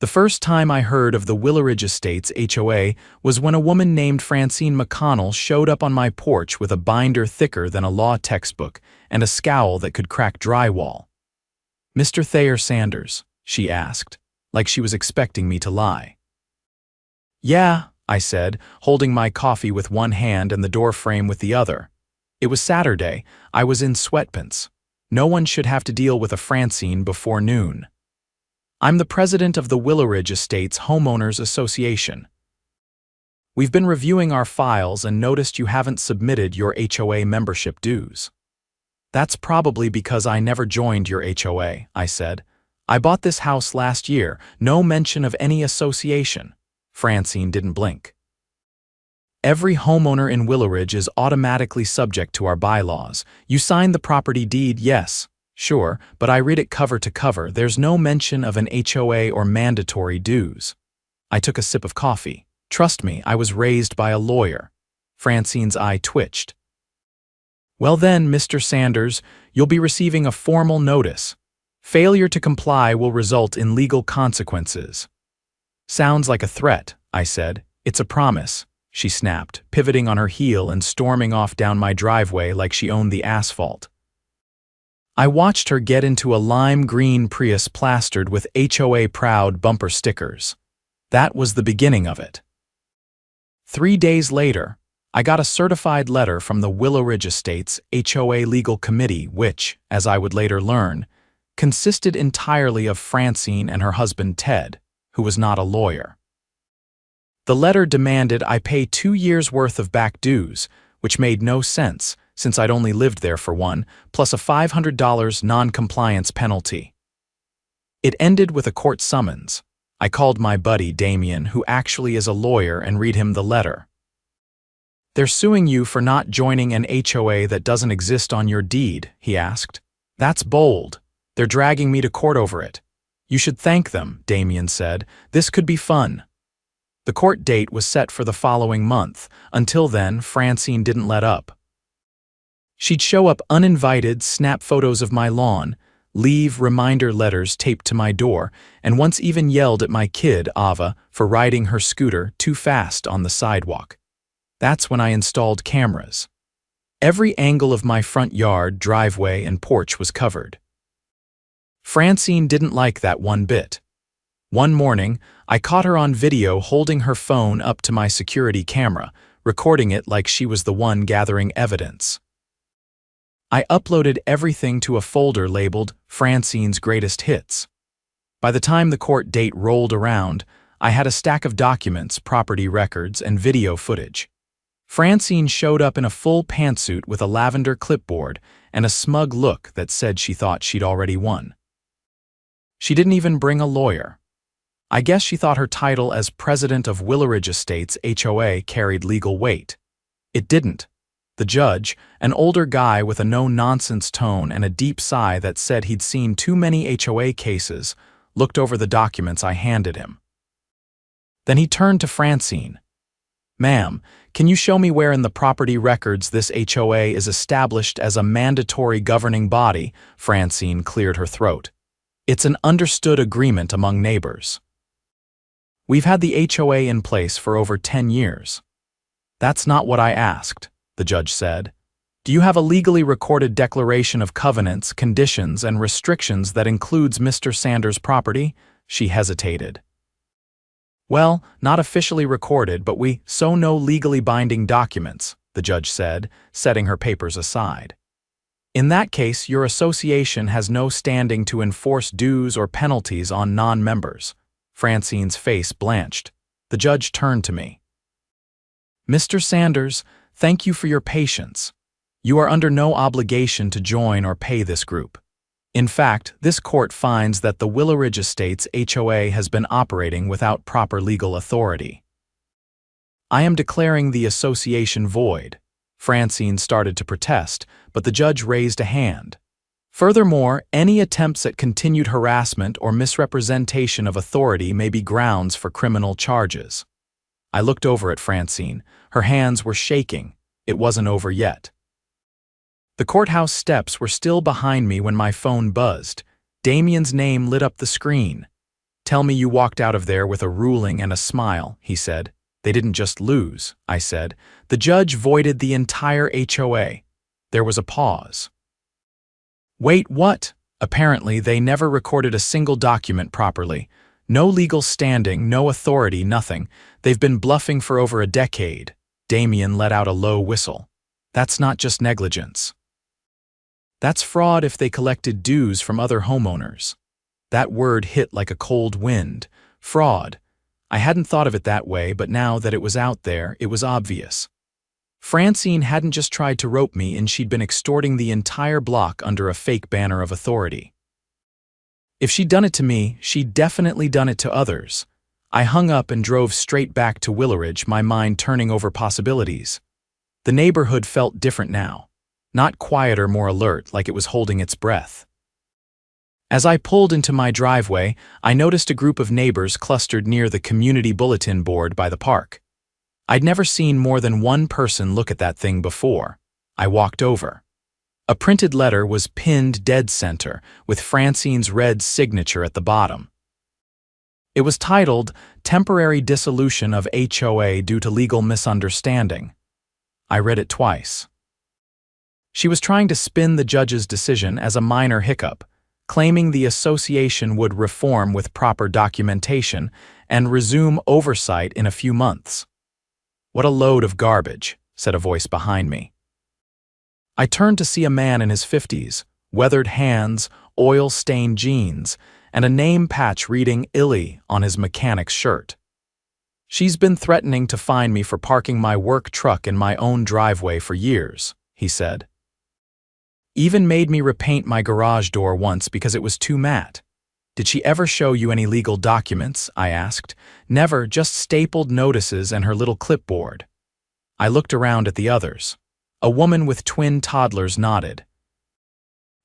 The first time I heard of the Willowridge Estates HOA was when a woman named Francine McConnell showed up on my porch with a binder thicker than a law textbook and a scowl that could crack drywall. "Mr. Thayer Sanders?" she asked, like she was expecting me to lie. "Yeah," I said, holding my coffee with one hand and the door frame with the other. It was Saturday. I was in sweatpants. No one should have to deal with a Francine before noon. "I'm the president of the Willowridge Estates Homeowners Association. We've been reviewing our files and noticed you haven't submitted your HOA membership dues." "That's probably because I never joined your HOA," I said. "I bought this house last year, no mention of any association." Francine didn't blink. "Every homeowner in Willowridge is automatically subject to our bylaws. You signed the property deed, yes. Sure, but I read it cover to cover. There's no mention of an HOA or mandatory dues." I took a sip of coffee. Trust me, I was raised by a lawyer. Francine's eye twitched. "Well then, Mr. Sanders, you'll be receiving a formal notice. Failure to comply will result in legal consequences." "Sounds like a threat," I said. "It's a promise," she snapped, pivoting on her heel and storming off down my driveway like she owned the asphalt. I watched her get into a lime green Prius plastered with HOA Proud bumper stickers. That was the beginning of it. 3 days later, I got a certified letter from the Willowridge Estates HOA Legal Committee which, as I would later learn, consisted entirely of Francine and her husband Ted, who was not a lawyer. The letter demanded I pay 2 years' worth of back dues, which made no sense since I'd only lived there for one, plus a $500 non-compliance penalty. It ended with a court summons. I called my buddy Damien, who actually is a lawyer, and read him the letter. "They're suing you for not joining an HOA that doesn't exist on your deed," he asked. "That's bold. They're dragging me to court over it." "You should thank them," Damien said. "This could be fun." The court date was set for the following month. Until then, Francine didn't let up. She'd show up uninvited, snap photos of my lawn, leave reminder letters taped to my door, and once even yelled at my kid, Ava, for riding her scooter too fast on the sidewalk. That's when I installed cameras. Every angle of my front yard, driveway, and porch was covered. Francine didn't like that one bit. One morning, I caught her on video holding her phone up to my security camera, recording it like she was the one gathering evidence. I uploaded everything to a folder labeled Francine's Greatest Hits. By the time the court date rolled around, I had a stack of documents, property records, and video footage. Francine showed up in a full pantsuit with a lavender clipboard and a smug look that said she thought she'd already won. She didn't even bring a lawyer. I guess she thought her title as president of Willowridge Estates HOA carried legal weight. It didn't. The judge, an older guy with a no-nonsense tone and a deep sigh that said he'd seen too many HOA cases, looked over the documents I handed him. Then he turned to Francine. "Ma'am, can you show me where in the property records this HOA is established as a mandatory governing body?" Francine cleared her throat. "It's an understood agreement among neighbors. We've had the HOA in place for over 10 years. "That's not what I asked," the judge said. "Do you have a legally recorded declaration of covenants, conditions, and restrictions that includes Mr. Sanders' property?" She hesitated. "Well, not officially recorded, but we so know legally binding documents," the judge said, setting her papers aside. "In that case, your association has no standing to enforce dues or penalties on non-members." Francine's face blanched. The judge turned to me. "Mr. Sanders, thank you for your patience. You are under no obligation to join or pay this group. In fact, this court finds that the Willowridge Estates HOA has been operating without proper legal authority. I am declaring the association void." Francine started to protest, but the judge raised a hand. "Furthermore, any attempts at continued harassment or misrepresentation of authority may be grounds for criminal charges." I looked over at Francine. Her hands were shaking. It wasn't over yet. The courthouse steps were still behind me when my phone buzzed. Damien's name lit up the screen. Tell me you walked out of there with a ruling and a smile, he said. They didn't just lose, I said. The judge voided the entire HOA. There was a pause. Wait, what? Apparently, they never recorded a single document properly. No legal standing, no authority, nothing. They've been bluffing for over a decade. Damien let out a low whistle. That's not just negligence. That's fraud if they collected dues from other homeowners. That word hit like a cold wind. Fraud. I hadn't thought of it that way, but now that it was out there, it was obvious. Francine hadn't just tried to rope me, and she'd been extorting the entire block under a fake banner of authority. If she'd done it to me, she'd definitely done it to others. I hung up and drove straight back to Willaridge, my mind turning over possibilities. The neighborhood felt different now. Not quieter, more alert, like it was holding its breath. As I pulled into my driveway, I noticed a group of neighbors clustered near the community bulletin board by the park. I'd never seen more than one person look at that thing before. I walked over. A printed letter was pinned dead center, with Francine's red signature at the bottom. It was titled, "Temporary Dissolution of HOA Due to Legal Misunderstanding." I read it twice. She was trying to spin the judge's decision as a minor hiccup, claiming the association would reform with proper documentation and resume oversight in a few months. "What a load of garbage," said a voice behind me. I turned to see a man in his 50s, weathered hands, oil-stained jeans, and a name patch reading Illy on his mechanic's shirt. "She's been threatening to fine me for parking my work truck in my own driveway for years," he said. "Even made me repaint my garage door once because it was too matte." "Did she ever show you any legal documents?" I asked. "Never, just stapled notices and her little clipboard." I looked around at the others. A woman with twin toddlers nodded.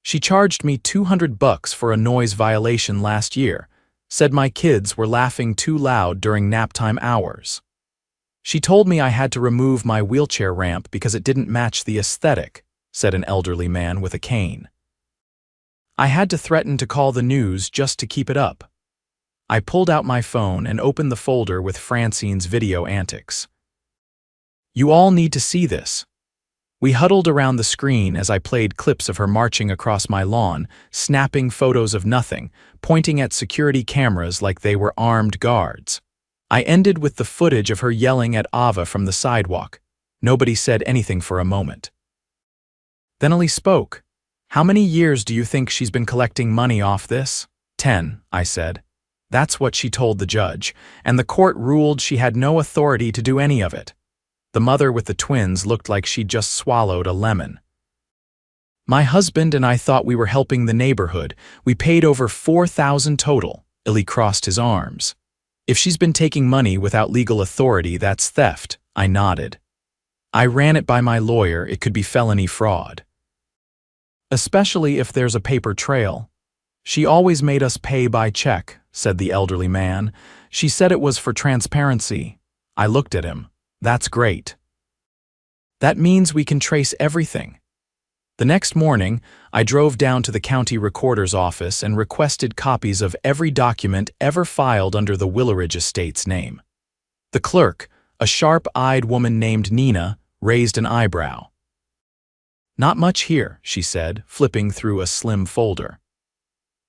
"She charged me $200 for a noise violation last year, said my kids were laughing too loud during naptime hours. She told me I had to remove my wheelchair ramp because it didn't match the aesthetic," said an elderly man with a cane. "I had to threaten to call the news just to keep it up." I pulled out my phone and opened the folder with Francine's video antics. "You all need to see this." We huddled around the screen as I played clips of her marching across my lawn, snapping photos of nothing, pointing at security cameras like they were armed guards. I ended with the footage of her yelling at Ava from the sidewalk. Nobody said anything for a moment. Then Ellie spoke. "How many years do you think she's been collecting money off this?" 10, I said. That's what she told the judge, and the court ruled she had no authority to do any of it. The mother with the twins looked like she'd just swallowed a lemon. "My husband and I thought we were helping the neighborhood. We paid over $4,000 total." Ellie crossed his arms. "If she's been taking money without legal authority, that's theft." I nodded. "I ran it by my lawyer. It could be felony fraud. Especially if there's a paper trail." "She always made us pay by check," said the elderly man. "She said it was for transparency." I looked at him. "That's great. That means we can trace everything." The next morning, I drove down to the county recorder's office and requested copies of every document ever filed under the Willaridge estate's name. The clerk, a sharp-eyed woman named Nina, raised an eyebrow. "Not much here," she said, flipping through a slim folder.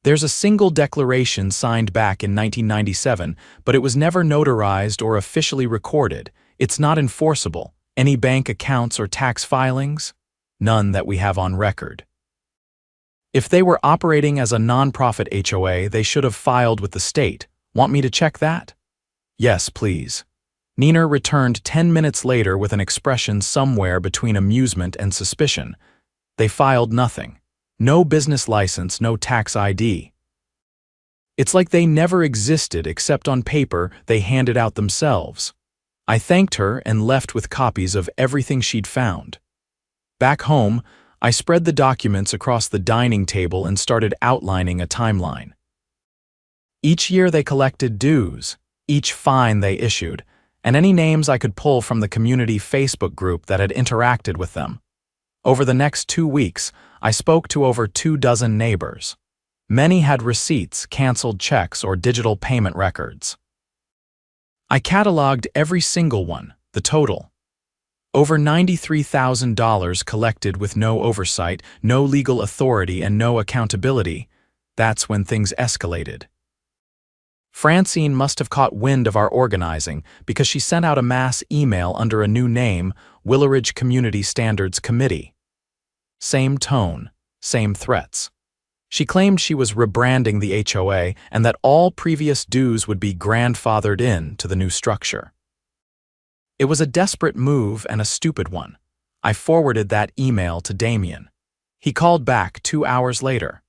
"There's a single declaration signed back in 1997, but it was never notarized or officially recorded. It's not enforceable. Any bank accounts or tax filings? None that we have on record. If they were operating as a nonprofit HOA, they should have filed with the state. Want me to check that?" "Yes, please." Nina returned 10 minutes later with an expression somewhere between amusement and suspicion. They filed nothing. No business license, no tax ID. It's like they never existed except on paper they handed out themselves. I thanked her and left with copies of everything she'd found. Back home, I spread the documents across the dining table and started outlining a timeline. Each year they collected dues, each fine they issued, and any names I could pull from the community Facebook group that had interacted with them. Over the next 2 weeks, I spoke to over 24 neighbors. Many had receipts, canceled checks, or digital payment records. I cataloged every single one, the total. Over $93,000 collected with no oversight, no legal authority, and no accountability. That's when things escalated. Francine must have caught wind of our organizing because she sent out a mass email under a new name, Willeridge Community Standards Committee. Same tone, same threats. She claimed she was rebranding the HOA and that all previous dues would be grandfathered in to the new structure. It was a desperate move and a stupid one. I forwarded that email to Damien. He called back 2 hours later.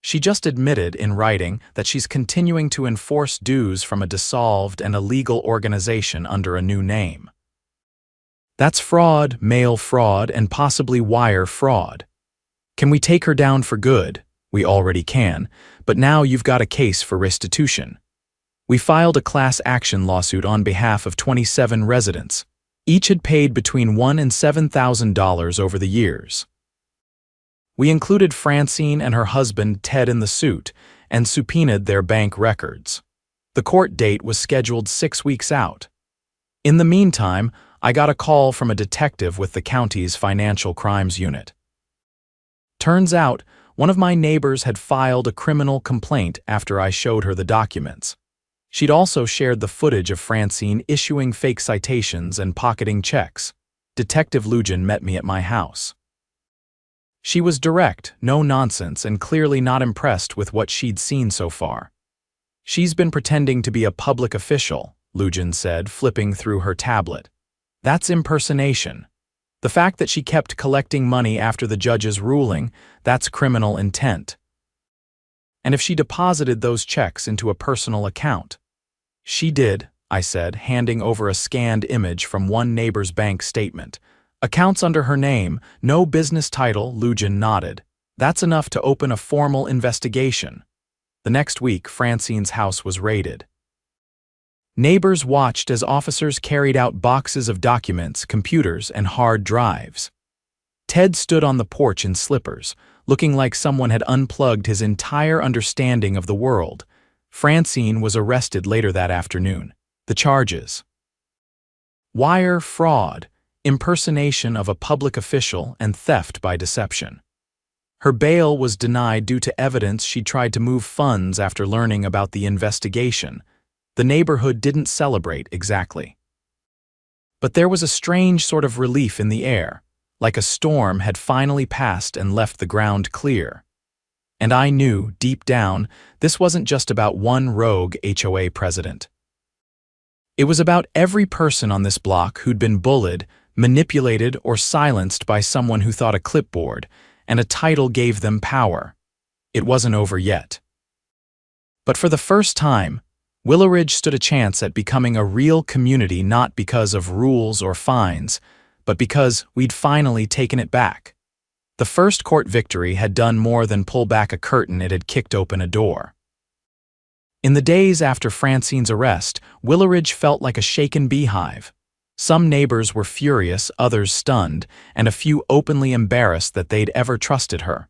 She just admitted in writing that she's continuing to enforce dues from a dissolved and illegal organization under a new name. That's fraud, mail fraud, and possibly wire fraud. Can we take her down for good? We already can, but now you've got a case for restitution. We filed a class action lawsuit on behalf of 27 residents. Each had paid between $1,000 and $7,000 over the years. We included Francine and her husband Ted in the suit and subpoenaed their bank records. The court date was scheduled 6 weeks out. In the meantime, I got a call from a detective with the county's financial crimes unit. Turns out, one of my neighbors had filed a criminal complaint after I showed her the documents. She'd also shared the footage of Francine issuing fake citations and pocketing checks. Detective Lugin met me at my house. She was direct, no nonsense, and clearly not impressed with what she'd seen so far. She's been pretending to be a public official, Lugin said, flipping through her tablet. That's impersonation. The fact that she kept collecting money after the judge's ruling, that's criminal intent. And if she deposited those checks into a personal account? She did, I said, handing over a scanned image from one neighbor's bank statement. Accounts under her name, no business title, Lugin nodded. That's enough to open a formal investigation. The next week, Francine's house was raided. Neighbors watched as officers carried out boxes of documents, computers, and hard drives. Ted stood on the porch in slippers, looking like someone had unplugged his entire understanding of the world. Francine was arrested later that afternoon. The charges: wire fraud, impersonation of a public official, and theft by deception. Her bail was denied due to evidence she tried to move funds after learning about the investigation. The neighborhood didn't celebrate exactly. But there was a strange sort of relief in the air, like a storm had finally passed and left the ground clear. And I knew, deep down, this wasn't just about one rogue HOA president. It was about every person on this block who'd been bullied, manipulated, or silenced by someone who thought a clipboard and a title gave them power. It wasn't over yet. But for the first time, Willeridge stood a chance at becoming a real community, not because of rules or fines, but because we'd finally taken it back. The first court victory had done more than pull back a curtain, it had kicked open a door. In the days after Francine's arrest, Willeridge felt like a shaken beehive. Some neighbors were furious, others stunned, and a few openly embarrassed that they'd ever trusted her.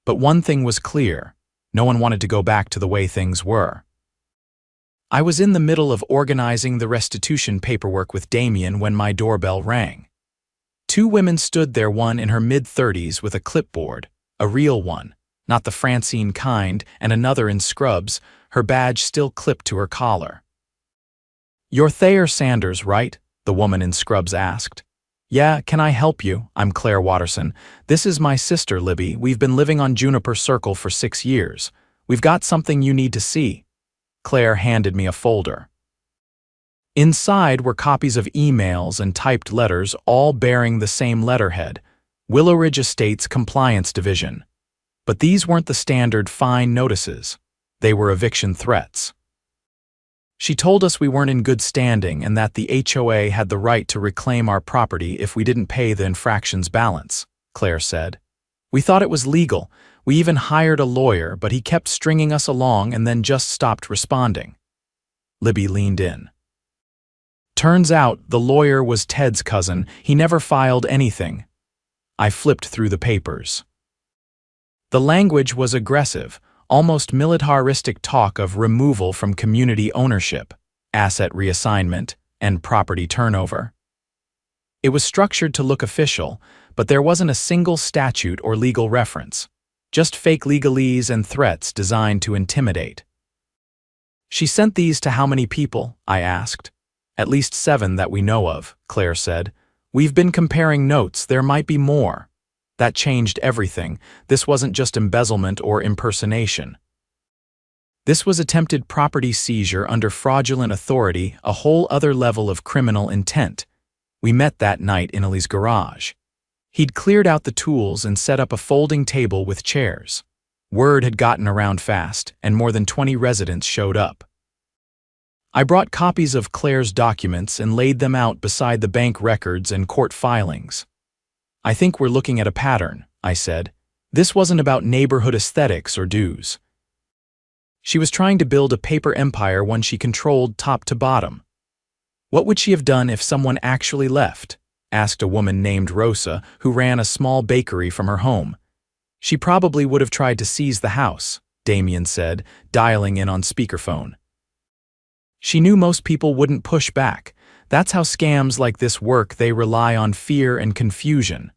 But one thing was clear: no one wanted to go back to the way things were. I was in the middle of organizing the restitution paperwork with Damien when my doorbell rang. 2 women stood there, one in her mid-30s with a clipboard, a real one, not the Francine kind, and another in scrubs, her badge still clipped to her collar. "You're Thayer Sanders, right?" the woman in scrubs asked. "Yeah, can I help you? I'm Claire Watterson. This is my sister, Libby. We've been living on Juniper Circle for 6 years. We've got something you need to see." Claire handed me a folder. Inside were copies of emails and typed letters, all bearing the same letterhead: Willeridge Estates Compliance Division. But these weren't the standard fine notices. They were eviction threats. She told us we weren't in good standing and that the HOA had the right to reclaim our property if we didn't pay the infractions balance, Claire said. We thought it was legal. We even hired a lawyer, but he kept stringing us along and then just stopped responding. Libby leaned in. Turns out the lawyer was Ted's cousin. He never filed anything. I flipped through the papers. The language was aggressive, almost militaristic talk of removal from community ownership, asset reassignment, and property turnover. It was structured to look official, but there wasn't a single statute or legal reference, just fake legalese and threats designed to intimidate. "She sent these to how many people?" I asked. "At least 7 that we know of," Claire said. "We've been comparing notes, there might be more." That changed everything. This wasn't just embezzlement or impersonation. This was attempted property seizure under fraudulent authority, a whole other level of criminal intent. We met that night in Ellie's garage. He'd cleared out the tools and set up a folding table with chairs. Word had gotten around fast, and more than 20 residents showed up. I brought copies of Claire's documents and laid them out beside the bank records and court filings. "I think we're looking at a pattern," I said. "This wasn't about neighborhood aesthetics or dues." She was trying to build a paper empire one she controlled top to bottom. "What would she have done if someone actually left?" asked a woman named Rosa, who ran a small bakery from her home. "She probably would have tried to seize the house," Damien said, dialing in on speakerphone. She knew most people wouldn't push back. That's how scams like this work, they rely on fear and confusion.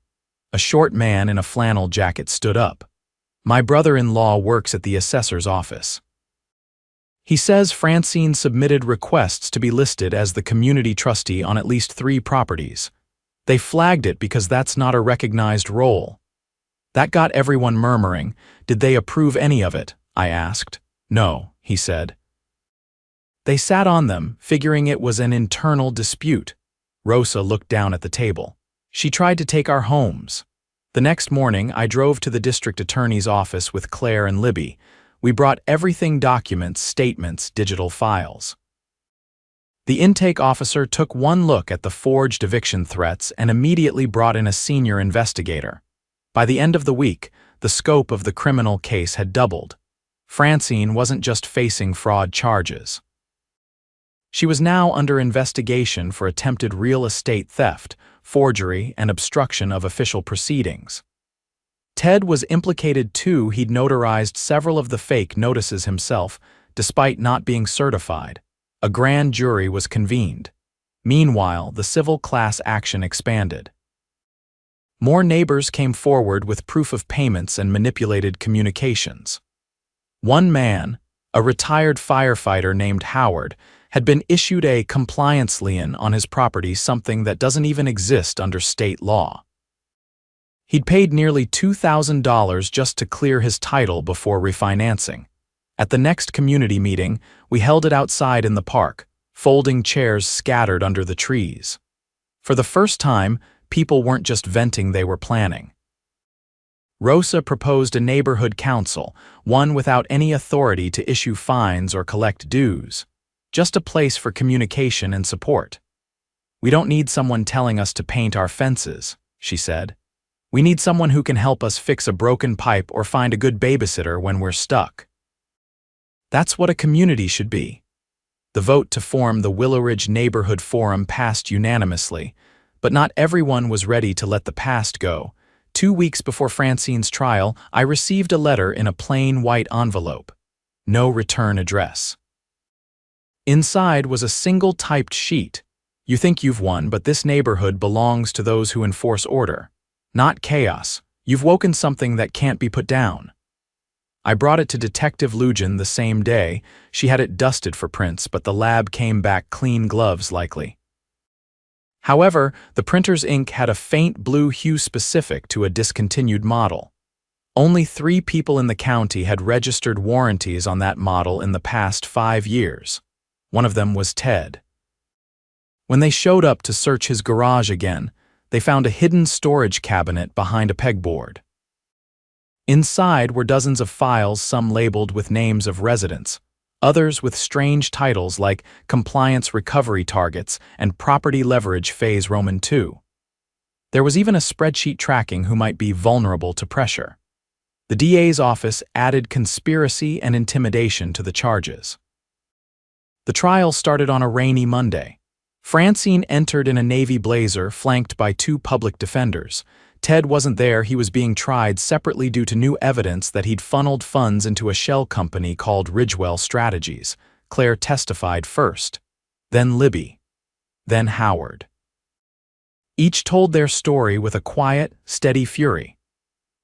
A short man in a flannel jacket stood up. "My brother-in-law works at the assessor's office. He says Francine submitted requests to be listed as the community trustee on at least 3 properties. They flagged it because that's not a recognized role." That got everyone murmuring. "Did they approve any of it?" I asked. "No," he said. "They sat on them, figuring it was an internal dispute." Rosa looked down at the table. "She tried to take our homes." The next morning, I drove to the district attorney's office with Claire and Libby. We brought everything: documents, statements, digital files. The intake officer took one look at the forged eviction threats and immediately brought in a senior investigator. By the end of the week, the scope of the criminal case had doubled. Francine wasn't just facing fraud charges. She was now under investigation for attempted real estate theft, forgery, and obstruction of official proceedings. Ted was implicated too. He'd notarized several of the fake notices himself, despite not being certified. A grand jury was convened. Meanwhile, the civil class action expanded. More neighbors came forward with proof of payments and manipulated communications. One man, a retired firefighter named Howard, had been issued a compliance lien on his property, something that doesn't even exist under state law. He'd paid nearly $2,000 just to clear his title before refinancing. At the next community meeting, we held it outside in the park, folding chairs scattered under the trees. For the first time, people weren't just venting, they were planning. Rosa proposed a neighborhood council, one without any authority to issue fines or collect dues. Just a place for communication and support. "We don't need someone telling us to paint our fences," she said. "We need someone who can help us fix a broken pipe or find a good babysitter when we're stuck." That's what a community should be. The vote to form the Willow Ridge Neighborhood Forum passed unanimously, but not everyone was ready to let the past go. 2 weeks before Francine's trial, I received a letter in a plain white envelope. No return address. Inside was a single typed sheet. "You think you've won, but this neighborhood belongs to those who enforce order, not chaos. You've woken something that can't be put down." I brought it to Detective Lujan the same day. She had it dusted for prints, but the lab came back clean gloves likely. However, the printer's ink had a faint blue hue specific to a discontinued model. Only 3 people in the county had registered warranties on that model in the past 5 years. One of them was Ted. When they showed up to search his garage again, they found a hidden storage cabinet behind a pegboard. Inside were dozens of files, some labeled with names of residents, others with strange titles like Compliance Recovery Targets and Property Leverage Phase Roman II. There was even a spreadsheet tracking who might be vulnerable to pressure. The DA's office added conspiracy and intimidation to the charges. The trial started on a rainy Monday. Francine entered in a navy blazer flanked by 2 public defenders. Ted wasn't there, he was being tried separately due to new evidence that he'd funneled funds into a shell company called Ridgewell Strategies. Claire testified first, then Libby, then Howard. Each told their story with a quiet, steady fury.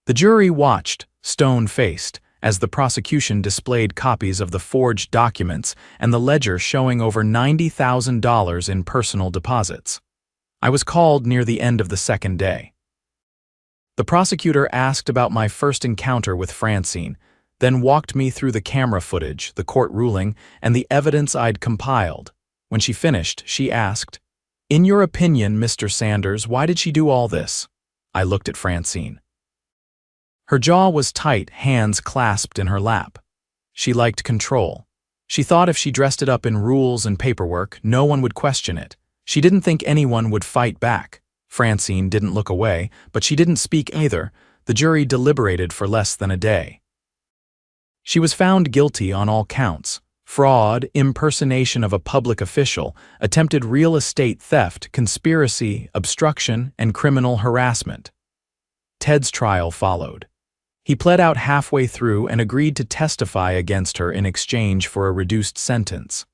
The jury watched, stone-faced, as the prosecution displayed copies of the forged documents and the ledger showing over $90,000 in personal deposits. I was called near the end of the second day. The prosecutor asked about my first encounter with Francine, then walked me through the camera footage, the court ruling, and the evidence I'd compiled. When she finished, she asked, "In your opinion, Mr. Sanders, why did she do all this?" I looked at Francine. Her jaw was tight, hands clasped in her lap. She liked control. She thought if she dressed it up in rules and paperwork, no one would question it. She didn't think anyone would fight back. Francine didn't look away, but she didn't speak either. The jury deliberated for less than a day. She was found guilty on all counts: fraud, impersonation of a public official, attempted real estate theft, conspiracy, obstruction, and criminal harassment. Ted's trial followed. He pled out halfway through and agreed to testify against her in exchange for a reduced sentence.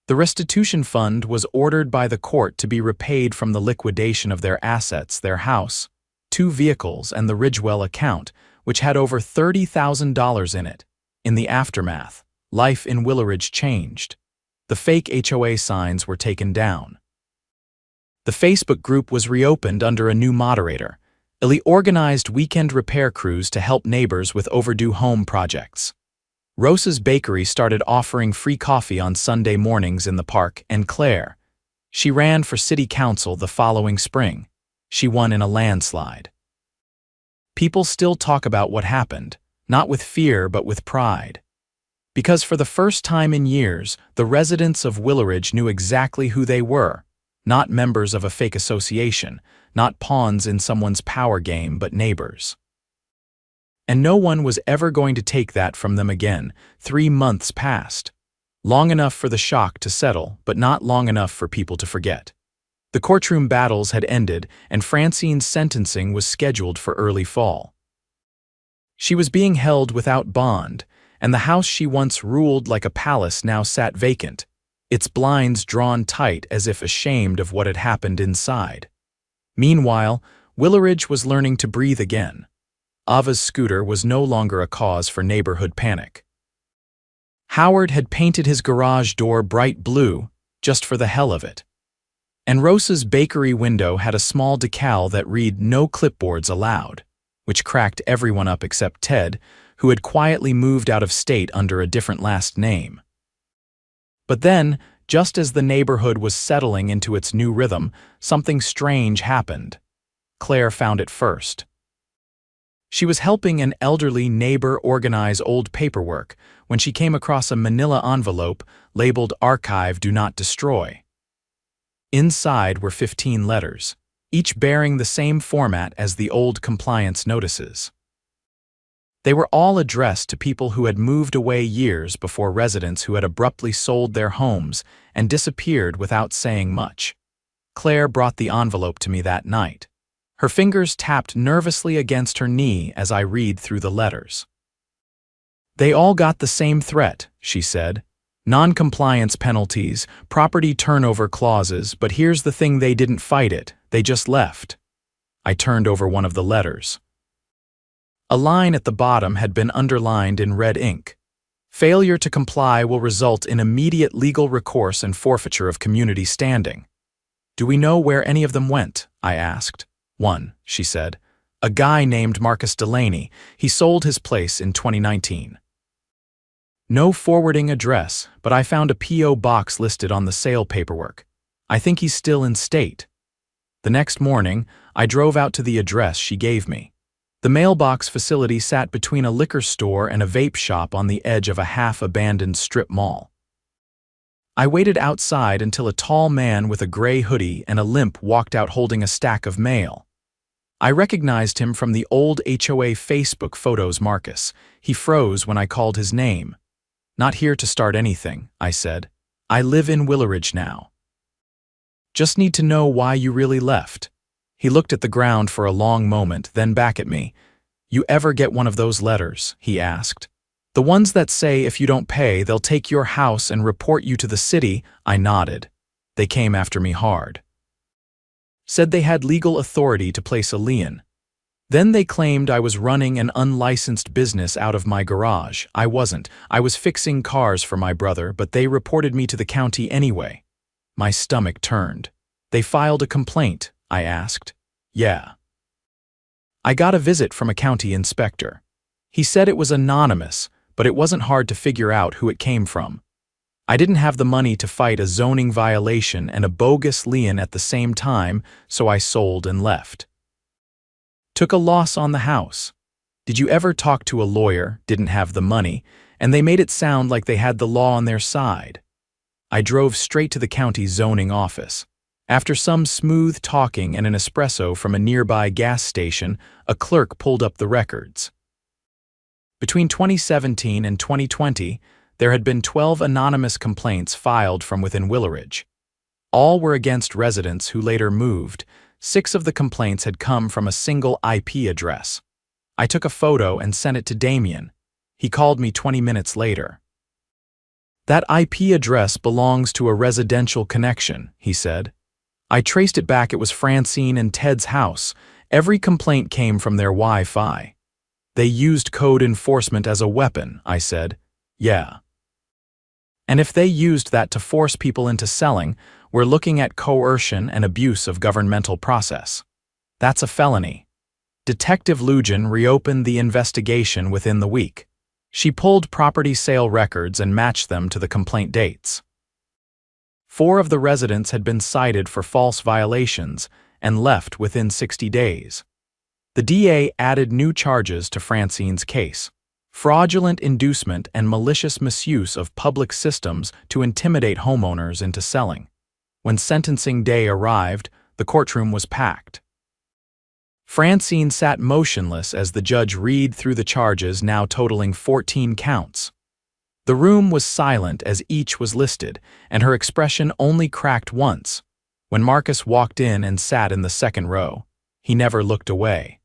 The restitution fund was ordered by the court to be repaid from the liquidation of their assets, their house, 2 vehicles, and the Ridgewell account, which had over $30,000 in it. In the aftermath, life in Willowridge changed. The fake HOA signs were taken down. The Facebook group was reopened under a new moderator. Illy organized weekend repair crews to help neighbors with overdue home projects. Rosa's Bakery started offering free coffee on Sunday mornings in the park, and Claire. She ran for city council the following spring. She won in a landslide. People still talk about what happened, not with fear but with pride. Because for the first time in years, the residents of Willowridge knew exactly who they were, not members of a fake association, not pawns in someone's power game, but neighbors. And no one was ever going to take that from them again. 3 months passed. Long enough for the shock to settle, but not long enough for people to forget. The courtroom battles had ended, and Francine's sentencing was scheduled for early fall. She was being held without bond, and the house she once ruled like a palace now sat vacant, its blinds drawn tight as if ashamed of what had happened inside. Meanwhile, Willowridge was learning to breathe again. Ava's scooter was no longer a cause for neighborhood panic. Howard had painted his garage door bright blue, just for the hell of it. And Rosa's bakery window had a small decal that read "No clipboards allowed," which cracked everyone up except Ted, who had quietly moved out of state under a different last name. But then, just as the neighborhood was settling into its new rhythm, something strange happened. Claire found it first. She was helping an elderly neighbor organize old paperwork when she came across a manila envelope labeled "Archive Do Not Destroy." Inside were 15 letters, each bearing the same format as the old compliance notices. They were all addressed to people who had moved away years before, residents who had abruptly sold their homes and disappeared without saying much. Claire brought the envelope to me that night. Her fingers tapped nervously against her knee as I read through the letters. "They all got the same threat," she said. "Non-compliance penalties, property turnover clauses, but here's the thing, they didn't fight it, they just left." I turned over one of the letters. A line at the bottom had been underlined in red ink. "Failure to comply will result in immediate legal recourse and forfeiture of community standing." "Do we know where any of them went?" I asked. "One," she said. "A guy named Marcus Delaney. He sold his place in 2019. No forwarding address, but I found a P.O. box listed on the sale paperwork. I think he's still in state." The next morning, I drove out to the address she gave me. The mailbox facility sat between a liquor store and a vape shop on the edge of a half-abandoned strip mall. I waited outside until a tall man with a gray hoodie and a limp walked out holding a stack of mail. I recognized him from the old HOA Facebook photos. Marcus. He froze when I called his name. "Not here to start anything," I said. "I live in Willowridge now." "Just need to know why you really left." He looked at the ground for a long moment, then back at me. "You ever get one of those letters?" he asked. "The ones that say if you don't pay, they'll take your house and report you to the city?" I nodded. They came after me hard. Said they had legal authority to place a lien. Then they claimed I was running an unlicensed business out of my garage. I wasn't. I was fixing cars for my brother, but they reported me to the county anyway. My stomach turned. "They filed a complaint?" I asked. "Yeah." I got a visit from a county inspector. He said it was anonymous, but it wasn't hard to figure out who it came from. I didn't have the money to fight a zoning violation and a bogus lien at the same time, so I sold and left. Took a loss on the house. Did you ever talk to a lawyer, didn't have the money, and they made it sound like they had the law on their side? I drove straight to the county zoning office. After some smooth talking and an espresso from a nearby gas station, a clerk pulled up the records. Between 2017 and 2020, there had been 12 anonymous complaints filed from within Willerage. All were against residents who later moved. 6 of the complaints had come from a single IP address. I took a photo and sent it to Damien. He called me 20 minutes later. "That IP address belongs to a residential connection," he said. "I traced it back. It was Francine and Ted's house. Every complaint came from their Wi-Fi." "They used code enforcement as a weapon," I said. "Yeah. And if they used that to force people into selling, we're looking at coercion and abuse of governmental process. That's a felony." Detective Lugin reopened the investigation within the week. She pulled property sale records and matched them to the complaint dates. 4 of the residents had been cited for false violations and left within 60 days. The DA added new charges to Francine's case: fraudulent inducement and malicious misuse of public systems to intimidate homeowners into selling. When sentencing day arrived, the courtroom was packed. Francine sat motionless as the judge read through the charges, now totaling 14 counts. The room was silent as each was listed, and her expression only cracked once, when Marcus walked in and sat in the second row. He never looked away.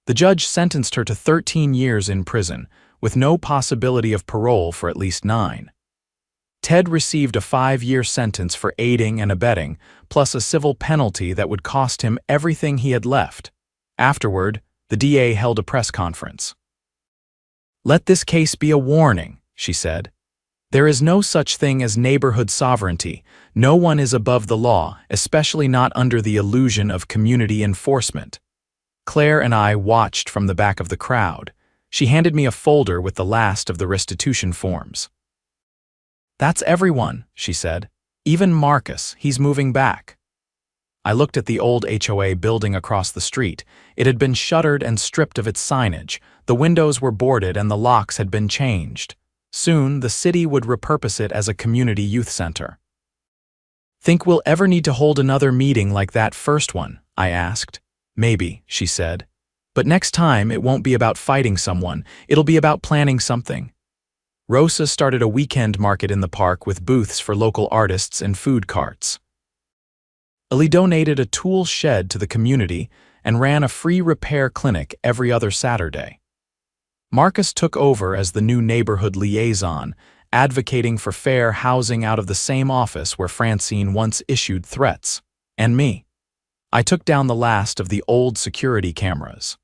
The judge sentenced her to 13 years in prison, with no possibility of parole for at least 9. Ted received a 5-year sentence for aiding and abetting, plus a civil penalty that would cost him everything he had left. Afterward, the DA held a press conference. "Let this case be a warning," she said. "There is no such thing as neighborhood sovereignty. No one is above the law, especially not under the illusion of community enforcement." Claire and I watched from the back of the crowd. She handed me a folder with the last of the restitution forms. "That's everyone," she said. "Even Marcus, he's moving back." I looked at the old HOA building across the street. It had been shuttered and stripped of its signage. The windows were boarded and the locks had been changed. Soon, the city would repurpose it as a community youth center. "Think we'll ever need to hold another meeting like that first one?" I asked. "Maybe," she said. "But next time it won't be about fighting someone, it'll be about planning something." Rosa started a weekend market in the park with booths for local artists and food carts. Ellie donated a tool shed to the community and ran a free repair clinic every other Saturday. Marcus took over as the new neighborhood liaison, advocating for fair housing out of the same office where Francine once issued threats. And me. I took down the last of the old security cameras.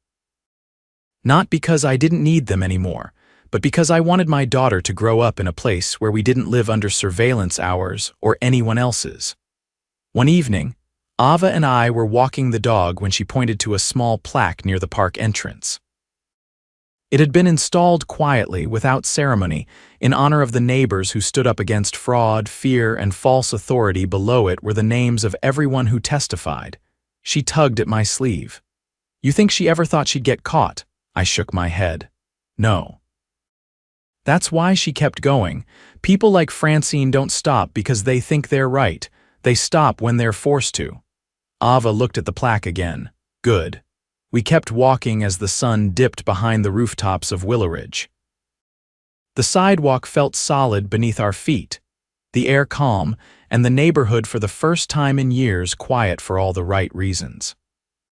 Not because I didn't need them anymore, but because I wanted my daughter to grow up in a place where we didn't live under surveillance hours or anyone else's. One evening, Ava and I were walking the dog when she pointed to a small plaque near the park entrance. It had been installed quietly, without ceremony, in honor of the neighbors who stood up against fraud, fear, and false authority. Below it were the names of everyone who testified. She tugged at my sleeve. "You think she ever thought she'd get caught?" I shook my head. "No." That's why she kept going. People like Francine don't stop because they think they're right. They stop when they're forced to. Ava looked at the plaque again. Good. We kept walking as the sun dipped behind the rooftops of Willerage. The sidewalk felt solid beneath our feet, the air calm, and the neighborhood for the first time in years quiet for all the right reasons.